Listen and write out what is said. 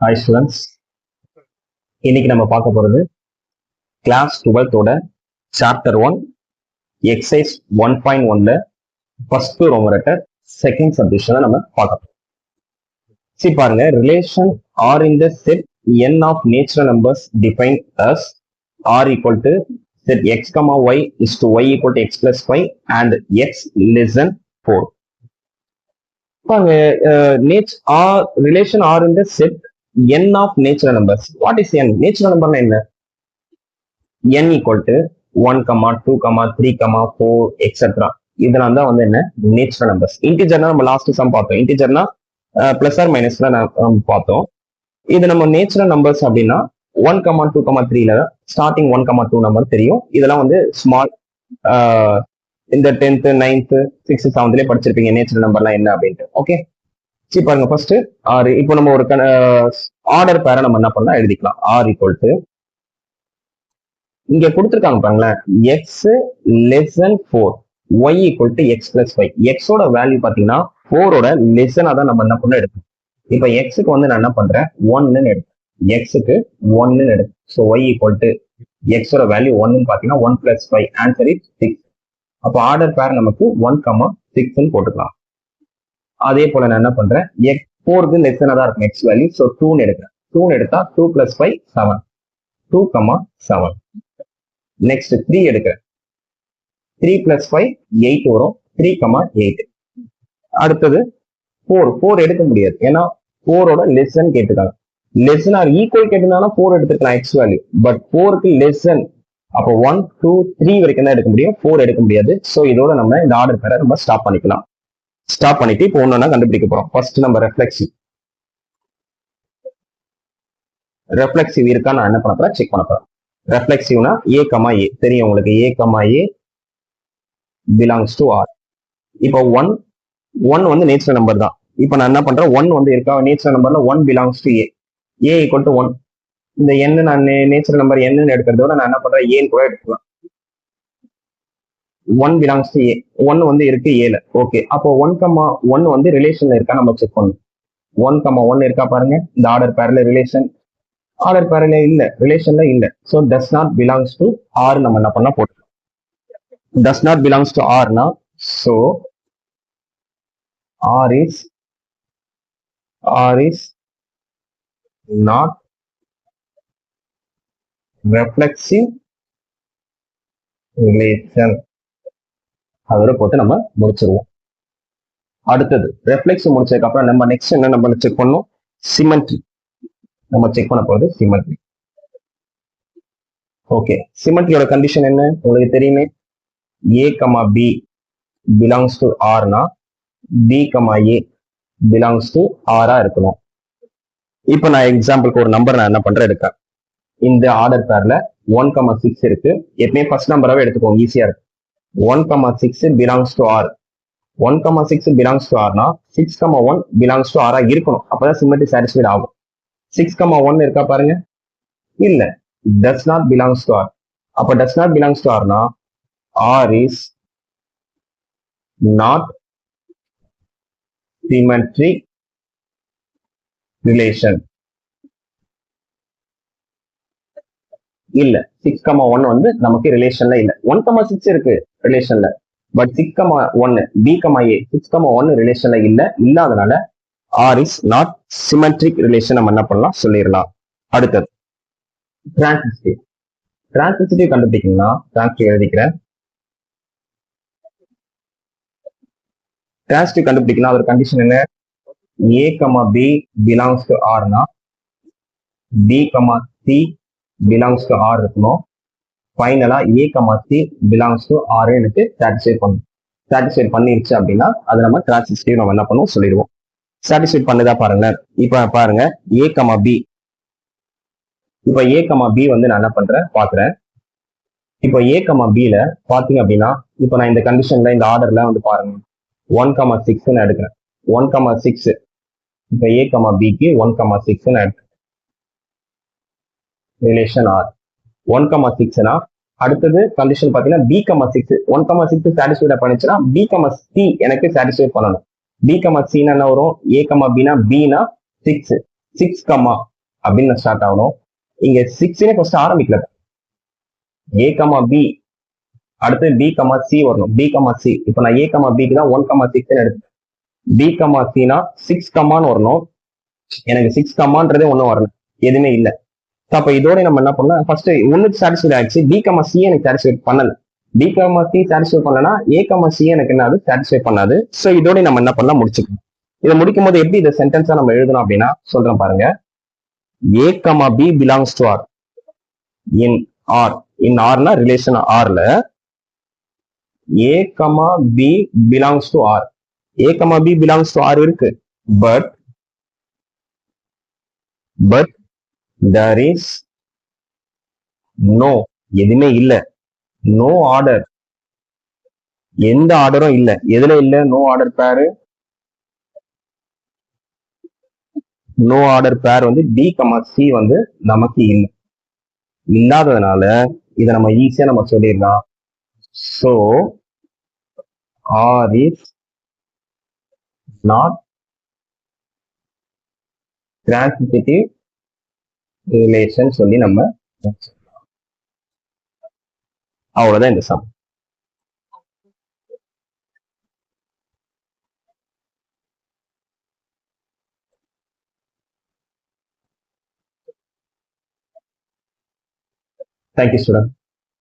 Hi students, இன்னைக்கு நம்ம பார்க்க போறது கிளாஸ் 12ஓட சாப்டர் 1 எக்ஸசைஸ் 1.1ல ஃபர்ஸ்ட் ரோமரேட்டர் செகண்ட் சப்டிவிஷனை நம்ம பார்க்கலாம். சரி பாருங்க, relation R in the set n of natural numbers define as r equal to set x comma y is to y equal to x plus 5 and x less than 4. பாருங்க, relation R in the set n of natural numbers. What is n? Natural number என்ன? n equal to 1, 2, 3, 4, etc. இதெல்லாம் தான் வந்து என்ன? Natural numbers. இன்டிஜர்னா நம்ம last some பார்த்தோம். இன்டிஜர்னா plus R மைனஸ்ல நம்ம பார்த்தோம். இது நம்ம நேச்சுரல் நம்பர்ஸ் அப்படின்னா 1, 2, 3ல ஸ்டார்டிங் 1, 2 நம்பர் தெரியும். இதெல்லாம் வந்து ஸ்மால் இந்த 10th 9th 6th 7thலயே படிச்சிருப்பீங்க நேச்சுரல் நம்பர்லாம் என்ன அப்படின்ட்டு. ஓகே, சரி பாருங்க, ஃபர்ஸ்ட் ஆர். இப்போ நம்ம ஒரு ஆர்டர் பேரை நம்ம என்ன பண்ணலாம் எழுதிக்கலாம். ஆர் ஈக்குவல் டு இங்க கொடுத்துருக்காங்க பாருங்களேன், x less than 4, y equal to x plus 5. எக்ஸோட வேல்யூ பாத்தீங்கன்னா 4ஓட லெஸ்ஸனா தான் நம்ம என்ன பண்ண எடுக்கணும். இப்போ எக்ஸுக்கு வந்து நான் என்ன பண்றேன், 1ன்னு எடுப்பேன். எக்ஸுக்கு 1ன்னு எடுப்பேன். ஸோ ஒய் ஈக்குவல் டு எக்ஸோட வேல்யூ 1ன்னு பாத்தீங்கன்னா 1 பிளஸ் 5, ஆன்சர் இஸ் 6. அப்போ ஆர்டர் பேர் நமக்கு 1, 6ன்னு போட்டுக்கலாம். அதே போல நான் என்ன பண்றேன், எக்ஸ் 4க்கு லெஸ்ஸனா தான் இருக்கும் எக்ஸ் வேல்யூ. ஸோ 2ன்னு எடுக்கிறேன். 2ன்னு எடுத்தா 2 பிளஸ் 5 7, 2, 7. நெக்ஸ்ட் 3 எடுக்கிறேன். 3 பிளஸ் 5 8 வரும். 3, 8. அடுத்தது 4 எடுக்க முடியாது, ஏன்னா 4ஓட லெஸ்ஸன் கேட்டுக்காங்க. லெஸ்ஸன் ஆர் ஈக்குவல் கேட்டிருந்தாலும் 4 எடுத்துக்கலாம் எக்ஸ் வேல்யூ. பட் 4க்கு லெஸ்ஸன், அப்போ 1, 2, 3 வரைக்கும் தான் எடுக்க முடியும், 4 எடுக்க முடியாது. ஸோ இதோட நம்ம இந்த ஆர்டர் பேரை நம்ம ஸ்டாப் பண்ணிக்கலாம். ஸ்டாப் பண்ணிட்டு இப்போ ஒன்னொன்னா கண்டுபிடிக்க போறோம். ஃபர்ஸ்ட் நம்ம ரெஃப்ளெக்சிவ் இருக்கா நான் என்ன பண்ண போறேன், செக் பண்ண போறேன். ரெஃப்ளெக்சிவ்னா ஏ கமா ஏ தெரியும் உங்களுக்கு. A comma A belongs to R. இப்போ 1 வந்து நேச்சுரல் நம்பர் தான். இப்போ நான் என்ன பண்றேன், 1 வந்து இருக்கா நேச்சுரல் நம்பர்ல 1 belongs to A. A equal to 1. இந்த n நான் நேச்சுரல் நம்பர் n எடுக்கிறதோட நான் என்ன பண்றேன், ஏன்னு கூட எடுத்துக்கலாம். 1 பிலாங்ஸ் டு ஏ. 1 வந்து இருக்கு ஏல. ஓகே, அப்போ 1, வந்து ரிலேஷன்ல இருக்கா நம்ம செக் பண்ணணும். 1, 1 இருக்கா பாருங்க. இந்த ஆர்டர் பேர்ல ரிலேஷன், ஆர்டர் பேர்ல இல்ல, ரிலேஷன்ல இல்ல. So does not belongs to R நம்ம என்ன பண்ணா போட்டுக்கலாம். டஸ் நாட் பிலாங்ஸ் டு ஆர்னா, so R is not reflexive relation. அதோட போட்டு நம்ம முடிச்சிருவோம். அடுத்தது ரெஃப்ளெக்சிவ் முடிச்சதுக்கு அப்புறம் நம்ம நெக்ஸ்ட் என்ன நம்ம செக் பண்ணணும், சிமெட்ரி. நம்ம செக் பண்ண போறது சிமெட்ரி. ஓகே, சிமெட்ரியோட கண்டிஷன் என்ன உங்களுக்கு தெரியுமே. A, B belongs to R னா B, A belongs to R இருக்கணும். இப்போ நான் எக்ஸாம்பிளுக்கு ஒரு நம்பர் நான் என்ன பண்றேன் எடுக்கிறேன். இந்த ஆர்டர் பேர்ல 1, 6 இருக்கு. எப்பவுமே ஃபர்ஸ்ட் நம்பராகவே எடுத்துக்கோங்க, ஈஸியா இருக்கு. 1, 6 belongs to R. 1, 6 belongs to R னா 6, 1 belongs to R இருக்கணும். அப்பதான் சிமெட்ரி சாட்டிஸ்ஃபைட் ஆகும். 6, 1 இருக்கா பாருங்க, இல்ல, does not belongs to R. அப்ப does not belongs to R னா R is not symmetric relation. இல்ல, 6, 1 வந்து நமக்கு ரிலேஷன்ல இல்ல. 1, 6 இருக்கு ரிலேஷன்ல, பட் 6, 1 B, A 6, 1 ரிலேஷன்ல இல்லாதனால R is not symmetric relation நம்ம என்ன பண்ணலாம் சொல்லிடலாம். அடுத்தது டிரான்சிட்டிவ் கண்டுபிடிக்கணும்னா டிரான்சிட்டிவ் எழுதிக்கிறேன். டிரான்சிட்டிவ் கண்டுபிடிக்கணும், அதோட கண்டிஷன் என்ன, A, B belongs to R னா B, C belongs to R இருக்கணும். ஃபைனலா A, C belongs to R எனக்கு சாட்டிஸ்ஃபை பண்ணணும். சாட்டிஸ்ஃபை பண்ணிருச்சு அப்படின்னா அது நம்ம டிரான்சிட்டிவ் நம்ம என்ன பண்ணுவோம் சொல்லிடுவோம். சாட்டிஸ்ஃபை பண்ணுதா பாருங்க. இப்ப பாருங்க A, B. இப்போ A, B வந்து நான் என்ன பண்றேன் பாக்குறேன். இப்போ A, Bல பாத்தீங்க அப்படின்னா, இப்போ நான் இந்த கண்டிஷன்ல இந்த ஆர்டர்ல வந்து பாருங்க 1, 6 எடுக்கிறேன். 1, 6 இப்போ A, Bக்கு 1, 6 எடுக்கிறேன். ரிலேஷன் R 1, 6னா அடுத்தது கண்டிஷன் பாத்தீங்கன்னா B, 6. 1, 6 சாட்டிஸ்ஃபைட் பண்ணிச்சுன்னா B, C எனக்கு சாட்டிஸ்ஃபை பண்ணணும். B, C என்ன வரும், A, B னா B னா 6, 6, அப்படின்னு ஸ்டார்ட் ஆகணும். இங்க 6 ஃபர்ஸ்ட் ஆரம்பிக்கல. ஏ கமா பி, அடுத்து பி கமா சி வரணும். பி கமா சி, இப்போ நான் ஏ கமா பிக்கு தான் 1 கமா 6 எடுத்தேன். பி கமா சினா 6 கமான்னு வரணும். எனக்கு 6 கமான்றதே ஒன்றும் வரல, எதுவுமே இல்லை. அப்ப இதோட நம்ம என்ன பண்ணலாம், ஃபர்ஸ்ட் ஒன்னுக்கு சாட்டிஸ்ஃபைட் ஆயிடுச்சு, பி கமா சி எனக்கு சாட்டிஸ்ஃபைட் பண்ணல. பி கமா சி சாட்டிஸ்ஃபை பண்ணலனா ஏ கமா சி எனக்கு என்னது சாட்டிஸ்ஃபை பண்ணாது. ஸோ இதோட நம்ம என்ன பண்ணலாம், முடிச்சுக்கலாம். இதை முடிக்கும் போது எப்படி இதை சென்டென்ஸா நம்ம எழுதணும் அப்படின்னா சொல்றேன் பாருங்க. A comma B belongs to R in R. In ஆர்னா ரிலேஷன் ஆர்ல A comma B belongs to R. A comma B belongs to R இருக்கு. பட் there is no, எதுவுமே இல்ல. நோ ஆர்டர், எந்த ஆர்டரும் இல்ல. எதுல இல்ல நோ ஆர்டர் பேரு? நோ ஆர்டர் பேர் வந்து டி கமா சி வந்து நமக்கு இல்லை. இல்லாததுனால இதை நம்ம ஈஸியா நம்ம சொல்லிடலாம். So R is not transitive relation சொல்லி நம்ம அவ்வளவுதான் இந்த சம். Thank you student.